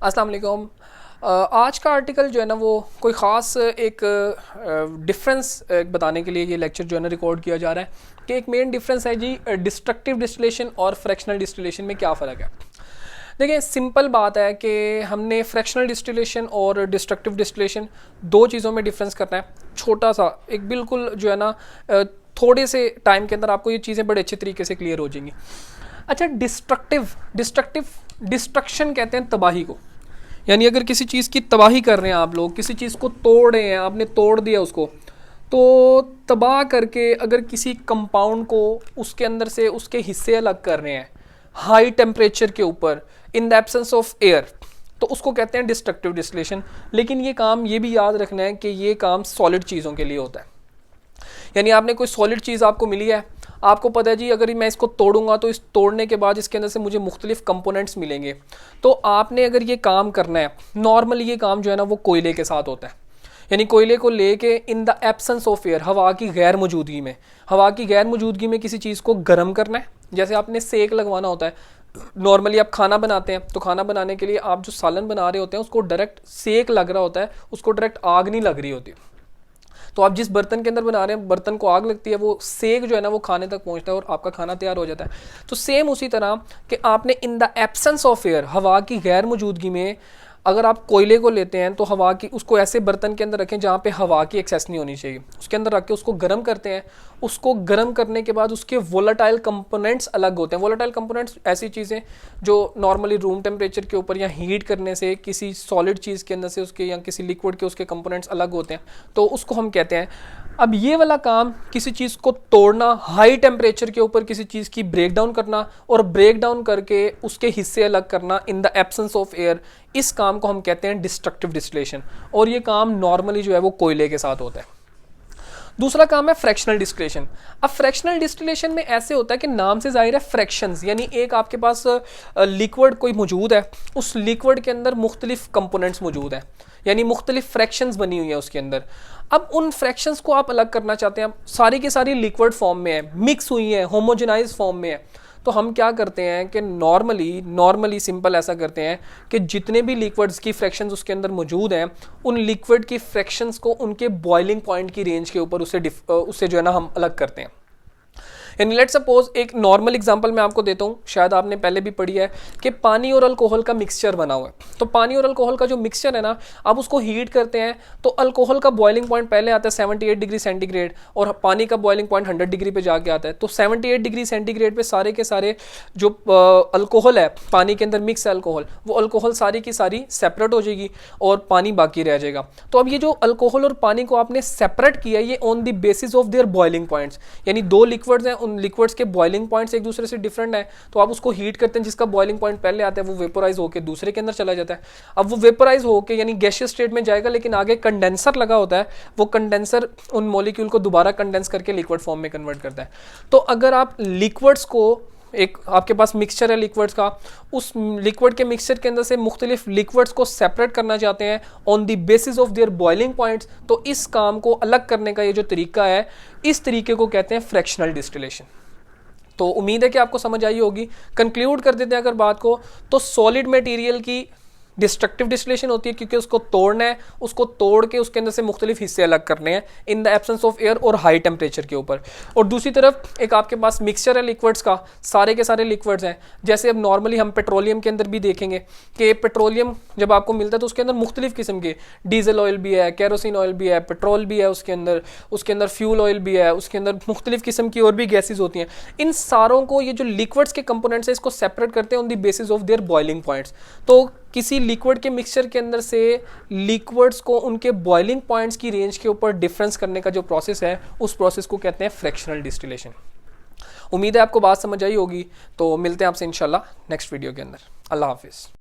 अस्सलाम वालेकुम। आज का आर्टिकल जो है ना वो कोई ख़ास एक डिफरेंस बताने के लिए ये लेक्चर जो है ना रिकॉर्ड किया जा रहा है कि एक मेन डिफरेंस है जी डिस्ट्रक्टिव डिस्टिलेशन और फ्रैक्शनल डिस्टिलेशन में क्या फ़र्क है। देखिए सिंपल बात है कि हमने फ्रैक्शनल डिस्टिलेशन और डिस्ट्रक्टिव डिस्टिलेशन दो चीज़ों में डिफरेंस करना है। छोटा सा एक बिल्कुल जो है ना थोड़े से टाइम के अंदर आपको ये चीज़ें बड़े अच्छे तरीके से क्लियर हो जाएंगी। अच्छा, डिस्ट्रक्शन कहते हैं तबाही को, यानी अगर किसी चीज़ की तबाही कर रहे हैं आप लोग, किसी चीज़ को तोड़ रहे हैं, आपने तोड़ दिया उसको, तो तबाह करके अगर किसी कंपाउंड को उसके अंदर से उसके हिस्से अलग कर रहे हैं हाई टेम्परेचर के ऊपर in the absence of air, तो उसको कहते हैं डिस्ट्रक्टिव डिस्टिलेशन। लेकिन ये काम ये भी याद रखना है कि ये काम सॉलिड चीज़ों के लिए होता है। यानी आपने कोई सॉलिड चीज़ आपको मिली है, आपको पता है जी अगर मैं इसको तोड़ूंगा तो इस तोड़ने के बाद इसके अंदर से मुझे मुख्तलिफ कंपोनेंट्स मिलेंगे। तो आपने अगर ये काम करना है, नॉर्मली ये काम जो है ना वो कोयले के साथ होता है। यानी कोयले को लेके in the absence of air, हवा की गैर मौजूदगी में किसी चीज़ को गर्म करना है। जैसे आपने सेक लगवाना होता है, नॉर्मली आप खाना बनाते हैं तो खाना बनाने के लिए आप जो सालन बना रहे होते हैं उसको डायरेक्ट सेक लग रहा होता है, उसको डायरेक्ट आग नहीं लग रही होती। तो आप जिस बर्तन के अंदर बना रहे हैं बर्तन को आग लगती है, वो सेक जो है ना वो खाने तक पहुंचता है और आपका खाना तैयार हो जाता है। तो सेम उसी तरह कि आपने in the absence of air, हवा की गैर मौजूदगी में अगर आप कोयले को लेते हैं तो हवा की उसको ऐसे बर्तन के अंदर रखें जहाँ पे हवा की एक्सेस नहीं होनी चाहिए, उसके अंदर रख के उसको गर्म करते हैं। उसको गर्म करने के बाद उसके वोलेटाइल कंपोनेंट्स अलग होते हैं। वोलेटाइल कंपोनेंट्स ऐसी चीज़ें जो नॉर्मली रूम टेम्परेचर के ऊपर या हीट करने से किसी सॉलिड चीज़ के अंदर से उसके या किसी लिक्विड के उसके कंपोनेंट्स अलग होते हैं, तो उसको हम कहते हैं। अब ये वाला काम किसी चीज़ को तोड़ना, हाई टेम्परेचर के ऊपर किसी चीज़ की ब्रेक डाउन करना और ब्रेक डाउन करके उसके हिस्से अलग करना in the absence of air, इस काम को हम कहते हैं डिस्ट्रक्टिव डिस्टिलेशन। और ये काम नॉर्मली जो है वो कोयले के साथ होता है। दूसरा काम है फ्रैक्शनल डिस्टिलेशन। अब फ्रैक्शनल डिस्टिलेशन में ऐसे होता है कि नाम से जाहिर है फ्रैक्शंस, यानी एक आपके पास लिक्विड कोई मौजूद है, उस लिक्विड के अंदर मुख्तलिफ कंपोनेंट्स मौजूद हैं, यानी मुख्तलिफ फ्रैक्शंस बनी हुई है उसके अंदर। अब उन फ्रैक्शंस को आप अलग करना चाहते हैं, सारी की सारी लिक्विड फॉर्म में है, मिक्स हुई है, होमोजेनाइज फॉर्म में है। तो हम क्या करते हैं कि नॉर्मली सिंपल ऐसा करते हैं कि जितने भी लिक्विड्स की फ्रैक्शंस उसके अंदर मौजूद हैं, उन लिक्विड की फ्रैक्शंस को उनके बॉइलिंग पॉइंट की रेंज के ऊपर उससे जो है ना हम अलग करते हैं। यानी लेट सपोज एक नॉर्मल एग्जांपल मैं आपको देता हूँ, शायद आपने पहले भी पढ़ी है कि पानी और अल्कोहल का मिक्सचर बना हुआ है। तो पानी और अल्कोहल का जो मिक्सचर है ना, आप उसको हीट करते हैं तो अल्कोहल का बॉइलिंग पॉइंट पहले आता है 78 डिग्री सेंटीग्रेड और पानी का बॉइलिंग पॉइंट 100 डिग्री पे जाके आता है। तो 78 डिग्री सेंटीग्रेड पे सारे के सारे जो अल्कोहल है पानी के अंदर मिक्स है अल्कोहल, वो अल्कोहल सारी की सारी सेपरेट हो जाएगी और पानी बाकी रह जाएगा। तो अब ये जो अल्कोहल और पानी को आपने सेपरेट किया, ये on the basis of their boiling points, यानी दो लिक्विड्स हैं, उन लिक्विड्स के बॉइलिंग पॉइंट्स एक दूसरे से डिफरेंट है। तो आप उसको हीट करते हैं, जिसका बॉइलिंग पॉइंट पहले आता है वो वेपोराइज होकर दूसरे के अंदर चला जाता है। अब वो वेपोराइज होकर यानी गैसियस स्टेट में जाएगा, लेकिन आगे कंडेंसर लगा होता है, वो कंडेंसर उन मॉलिक्यूल को दोबारा कंडेंस करके लिक्विड फॉर्म में कन्वर्ट करता है। तो अगर आप लिक्विड्स को, एक आपके पास मिक्सचर है लिक्विड्स का, उस लिक्विड के मिक्सचर के अंदर से मुख्तलिफ लिक्विड्स को सेपरेट करना चाहते हैं on the basis of their boiling points, तो इस काम को अलग करने का ये जो तरीका है, इस तरीके को कहते हैं फ्रैक्शनल डिस्टिलेशन। तो उम्मीद है कि आपको समझ आई होगी। कंक्लूड कर देते हैं अगर बात को, तो सॉलिड मटेरियल की डिस्ट्रक्टिव डिस्टिलेशन होती है क्योंकि उसको तोड़ना है, उसको तोड़ के उसके अंदर से मुख्तलिफ हिस्से अलग करने हैं in the absence of air और हाई टेम्परेचर के ऊपर। और दूसरी तरफ एक आपके पास मिक्सचर है लिक्विड्स का, सारे के सारे लिक्विड्स हैं। जैसे अब नॉर्मली हम पेट्रोलियम के अंदर भी देखेंगे कि पेट्रोलियम जब आपको मिलता है तो उसके अंदर मुख्तलिफ किस्म के डीजल ऑयल भी है, कैरोसिन ऑयल भी है, पेट्रोल भी है, उसके अंदर फ्यूल ऑयल भी है, उसके अंदर मुख्तलिफ किस्म की और भी गैसेज होती हैं। इन सारों को ये जो लिक्विड्स के कंपोनेंट्स है इसको सेपरेट करते हैं on the basis of their boiling points. तो किसी लिक्विड के मिक्सचर के अंदर से लिक्विड्स को उनके बॉइलिंग पॉइंट्स की रेंज के ऊपर डिफरेंस करने का जो प्रोसेस है, उस प्रोसेस को कहते हैं फ्रैक्शनल डिस्टिलेशन। उम्मीद है आपको बात समझ आई होगी। तो मिलते हैं आपसे इंशाल्लाह नेक्स्ट वीडियो के अंदर। अल्लाह हाफिज़।